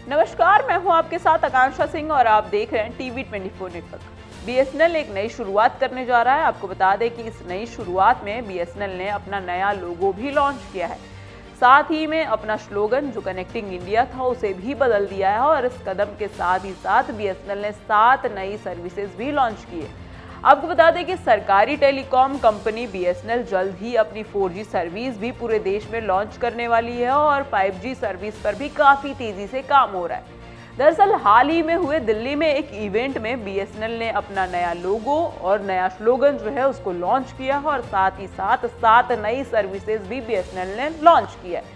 नमस्कार, मैं हूं आपके साथ आकांक्षा सिंह और आप देख रहे हैं टीवी 24 नेटवर्क। बीएसएनएल एक नई शुरुआत करने जा रहा है। आपको बता दें कि इस नई शुरुआत में बीएसएनएल ने अपना नया लोगो भी लॉन्च किया है। साथ ही में अपना स्लोगन जो कनेक्टिंग इंडिया था उसे भी बदल दिया है और इस कदम के साथ ही साथ बीएसएनएल ने 7 नई सर्विसेज भी लॉन्च की है। आपको बता दें कि सरकारी टेलीकॉम कंपनी बीएसएनएल जल्द ही अपनी 4G सर्विस भी पूरे देश में लॉन्च करने वाली है और 5G सर्विस पर भी काफ़ी तेज़ी से काम हो रहा है। दरअसल हाल ही में हुए दिल्ली में एक इवेंट में बीएसएनएल ने अपना नया लोगो और नया स्लोगन जो है उसको लॉन्च किया है और साथ ही साथ 7 नई सर्विसेज भी बीएसएनएल ने लॉन्च किया है।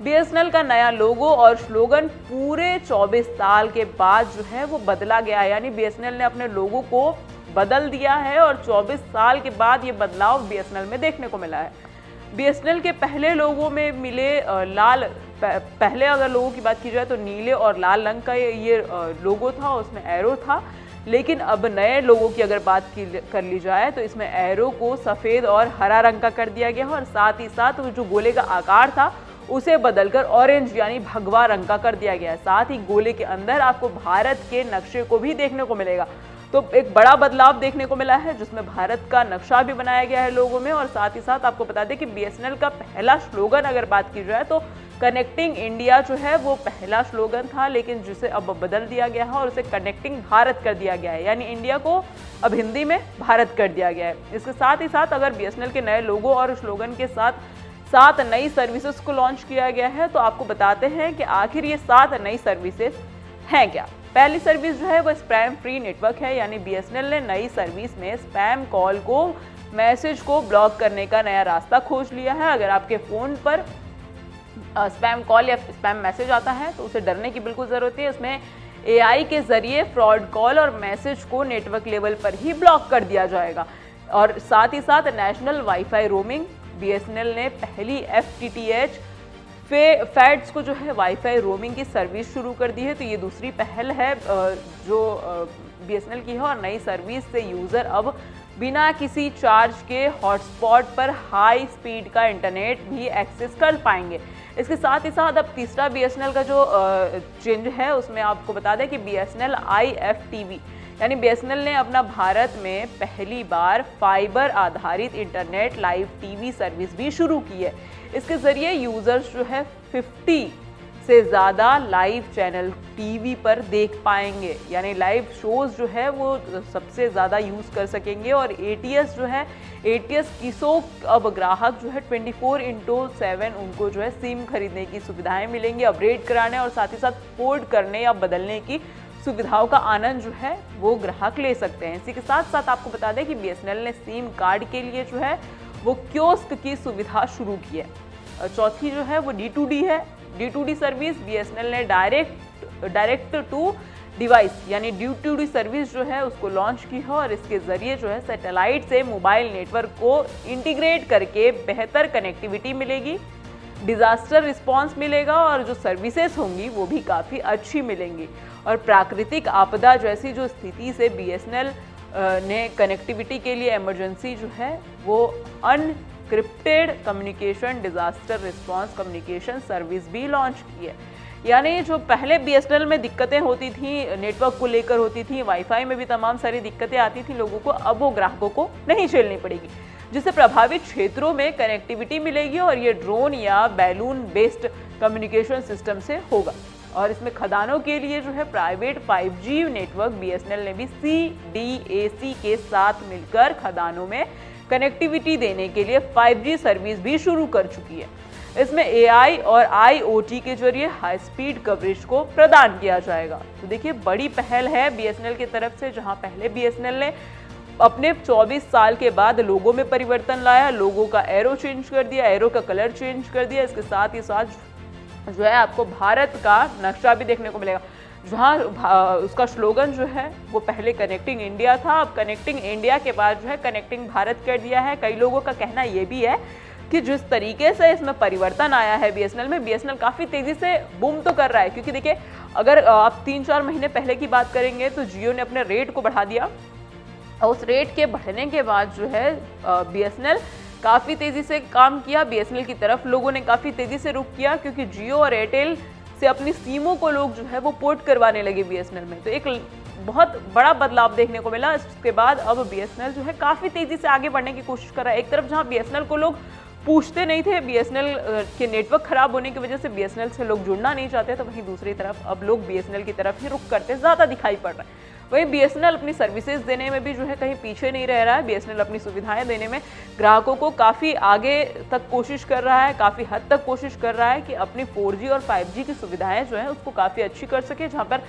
बीएसएनएल का नया लोगो और स्लोगन पूरे 24 साल के बाद जो है वो बदला गया है, यानी बीएसएनएल ने अपने लोगो को बदल दिया है और 24 साल के बाद ये बदलाव बीएसएनएल में देखने को मिला है। बीएसएनएल के पहले लोगों में मिले पहले अगर लोगों की बात की जाए तो नीले और लाल रंग का ये लोगो था, उसमें एरो था। लेकिन अब नए लोगों की अगर बात कर ली जाए तो इसमें एरो को सफ़ेद और हरा रंग का कर दिया गया है और साथ ही साथ जो गोले का आकार था उसे बदलकर ऑरेंज यानी भगवा रंग का कर दिया गया है। साथ ही गोले के अंदर आपको भारत के नक्शे को भी देखने को मिलेगा। तो एक बड़ा बदलाव देखने को मिला है जिसमें भारत का नक्शा भी बनाया गया है लोगों में। और साथ ही साथ आपको बता दें कि बीएसएनएल का पहला स्लोगन अगर बात की जाए तो कनेक्टिंग इंडिया जो है वो पहला स्लोगन था, लेकिन जिसे अब बदल दिया गया है और उसे कनेक्टिंग भारत कर दिया गया है, यानी इंडिया को अब हिंदी में भारत कर दिया गया है। इसके साथ ही साथ अगर बीएसएनएल के नए लोगो और स्लोगन के साथ 7 नई सर्विसेज को लॉन्च किया गया है, तो आपको बताते हैं कि आखिर ये 7 नई सर्विसेज हैं क्या। पहली सर्विस जो है वो स्पैम फ्री नेटवर्क है, यानी बीएसएनएल ने नई सर्विस में स्पैम कॉल को मैसेज को ब्लॉक करने का नया रास्ता खोज लिया है। अगर आपके फ़ोन पर स्पैम कॉल या स्पैम मैसेज आता है तो उसे डरने की बिल्कुल ज़रूरत है। उसमें एआई के ज़रिए फ्रॉड कॉल और मैसेज को नेटवर्क लेवल पर ही ब्लॉक कर दिया जाएगा। और साथ ही साथ नेशनल वाईफाई रोमिंग, बीएसएनएल ने पहली FTTH फैड्स को जो है वाईफाई रोमिंग की सर्विस शुरू कर दी है। तो ये दूसरी पहल है जो बीएसएनएल की है और नई सर्विस से यूज़र अब बिना किसी चार्ज के हॉटस्पॉट पर हाई स्पीड का इंटरनेट भी एक्सेस कर पाएंगे। इसके साथ ही साथ अब तीसरा बीएसएनएल का जो चेंज है उसमें आपको बता दें कि बीएसएनएल IFTV यानी बीएसएनएल ने अपना भारत में पहली बार फाइबर आधारित इंटरनेट लाइव टीवी सर्विस भी शुरू की है। इसके ज़रिए यूज़र्स जो है 50 से ज़्यादा लाइव चैनल टीवी पर देख पाएंगे, यानी लाइव शोज़ जो है वो सबसे ज़्यादा यूज़ कर सकेंगे। और ATS जो है ATS किसो अब ग्राहक जो है 24/7 उनको जो है सिम खरीदने की सुविधाएं मिलेंगी, अपग्रेड कराने और साथ ही साथ पोर्ट करने या बदलने की सुविधाओं का आनंद जो है वो ग्राहक ले सकते हैं। इसी के साथ साथ आपको बता दें कि बीएसएनएल ने सिम कार्ड के लिए जो है वो कियोस्क की सुविधा शुरू की है। चौथी जो है वो D2D है। D2D सर्विस बीएसएनएल ने डायरेक्ट टू डिवाइस यानी D2D सर्विस जो है उसको लॉन्च की है और इसके ज़रिए जो है सैटेलाइट से मोबाइल नेटवर्क को इंटीग्रेट करके बेहतर कनेक्टिविटी मिलेगी, डिज़ास्टर रिस्पांस मिलेगा और जो सर्विसेज होंगी वो भी काफ़ी अच्छी मिलेंगी। और प्राकृतिक आपदा जैसी जो स्थिति से बीएसएनएल ने कनेक्टिविटी के लिए इमरजेंसी जो है वो encrypted communication disaster response communication service भी लॉन्च की है। यानी जो पहले बीएसएनएल में दिक्कतें होती थी, नेटवर्क को लेकर होती थी, वाईफाई में भी तमाम सारी दिक्कतें आती थी लोगों को, अब वो ग्राहकों को नहीं झेलनी पड़ेगी, जिससे प्रभावित क्षेत्रों में कनेक्टिविटी मिलेगी और ये ड्रोन या बैलून बेस्ड कम्युनिकेशन सिस्टम से होगा। और इसमें खदानों के लिए जो है प्राइवेट 5G नेटवर्क बीएसएनएल ने भी CDAC के साथ मिलकर खदानों में कनेक्टिविटी देने के लिए 5G सर्विस भी शुरू कर चुकी है। इसमें AI और IoT के जरिए हाई स्पीड कवरेज को प्रदान किया जाएगा। तो देखिए बड़ी पहल है बीएसएनएल की तरफ से, जहां पहले बीएसएनएल ने अपने 24 साल के बाद लोगो में परिवर्तन लाया, लोगो का एरो चेंज कर दिया, एरो का कलर चेंज कर दिया। इसके साथ ही साथ जो है आपको भारत का नक्शा भी देखने को मिलेगा, जहाँ उसका स्लोगन जो है वो पहले कनेक्टिंग इंडिया था, अब कनेक्टिंग इंडिया के बाद जो है कनेक्टिंग भारत कर दिया है। कई लोगों का कहना ये भी है कि जिस तरीके से इसमें परिवर्तन आया है बीएसएनएल में, बीएसएनएल काफ़ी तेज़ी से बूम तो कर रहा है, क्योंकि देखिए अगर आप 3-4 महीने पहले की बात करेंगे तो जियो ने अपने रेट को बढ़ा दिया और उस रेट के बढ़ने के बाद जो है बीएसएनएल काफ़ी तेज़ी से काम किया। बीएसएनएल की तरफ लोगों ने काफ़ी तेज़ी से रुख किया, क्योंकि जियो और एयरटेल से अपनी सिमों को लोग जो है वो पोर्ट करवाने लगे बीएसएनएल में। तो एक बहुत बड़ा बदलाव देखने को मिला। इसके बाद अब बीएसएनएल जो है काफ़ी तेज़ी से आगे बढ़ने की कोशिश कर रहा है। एक तरफ जहाँ बीएसएनएल को लोग पूछते नहीं थे, बीएसएनएल के नेटवर्क खराब होने की वजह से बीएसएनएल से लोग जुड़ना नहीं चाहते, तो वहीं दूसरी तरफ अब लोग बीएसएनएल की तरफ ही रुख करते ज़्यादा दिखाई पड़ रहा है। वहीं बीएसएनएल अपनी सर्विसेज देने में भी जो है कहीं पीछे नहीं रह रहा है। बीएसएनएल अपनी सुविधाएं देने में ग्राहकों को काफ़ी आगे तक कोशिश कर रहा है, काफ़ी हद तक कोशिश कर रहा है कि अपनी 4G और 5G की सुविधाएं जो है उसको काफ़ी अच्छी कर सके। जहाँ पर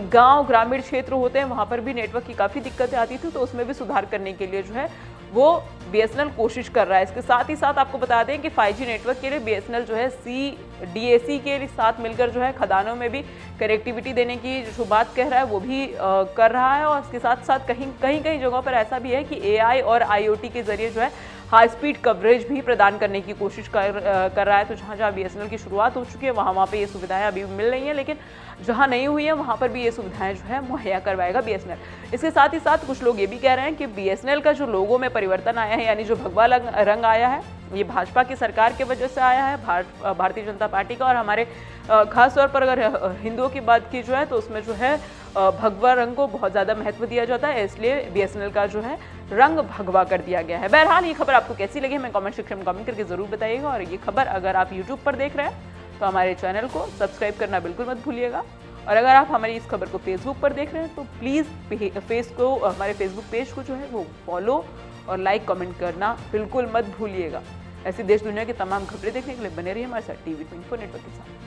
गांव ग्रामीण क्षेत्र होते हैं वहाँ पर भी नेटवर्क की काफ़ी दिक्कतें आती थी, तो उसमें भी सुधार करने के लिए जो है वो बीएसएनएल कोशिश कर रहा है। इसके साथ ही साथ आपको बता दें कि 5G नेटवर्क के लिए बीएसएनएल जो है CDAC के साथ मिलकर जो है खदानों में भी कनेक्टिविटी देने की जो बात कह रहा है वो भी कर रहा है। और इसके साथ साथ कहीं जगहों पर ऐसा भी है कि AI और IoT के जरिए जो है हाई स्पीड कवरेज भी प्रदान करने की कोशिश कर रहा है। तो जहाँ जहाँ बीएसएनएल की शुरुआत हो चुकी है वहाँ पे ये सुविधाएं अभी मिल रही हैं, लेकिन जहाँ नहीं हुई है वहाँ पर भी ये सुविधाएं जो है मुहैया करवाएगा बीएसएनएल। इसके साथ ही साथ कुछ लोग ये भी कह रहे हैं कि बीएसएनएल का जो लोगो में परिवर्तन आया है, यानी जो भगवा रंग आया है, ये भाजपा की सरकार की वजह से आया है, भारतीय जनता पार्टी का। और हमारे खास तौर पर अगर हिंदुओं की बात की जो है तो उसमें जो है भगवा रंग को बहुत ज़्यादा महत्व दिया जाता है, इसलिए बीएसएनएल का जो है रंग भगवा कर दिया गया है। बहरहाल ये खबर आपको कैसी लगी हमें कमेंट सेक्शन में कमेंट करके जरूर बताइएगा। और ये खबर अगर आप यूट्यूब पर देख रहे हैं तो हमारे चैनल को सब्सक्राइब करना बिल्कुल मत भूलिएगा। और अगर आप हमारी इस खबर को फेसबुक पर देख रहे हैं तो प्लीज़ हमारे फेसबुक पेज को जो है वो फॉलो और लाइक कमेंट करना बिल्कुल मत भूलिएगा। ऐसी देश दुनिया की तमाम खबरें देखने के लिए बने रहिए हमारे साथ TV24 नेटवर्क के साथ।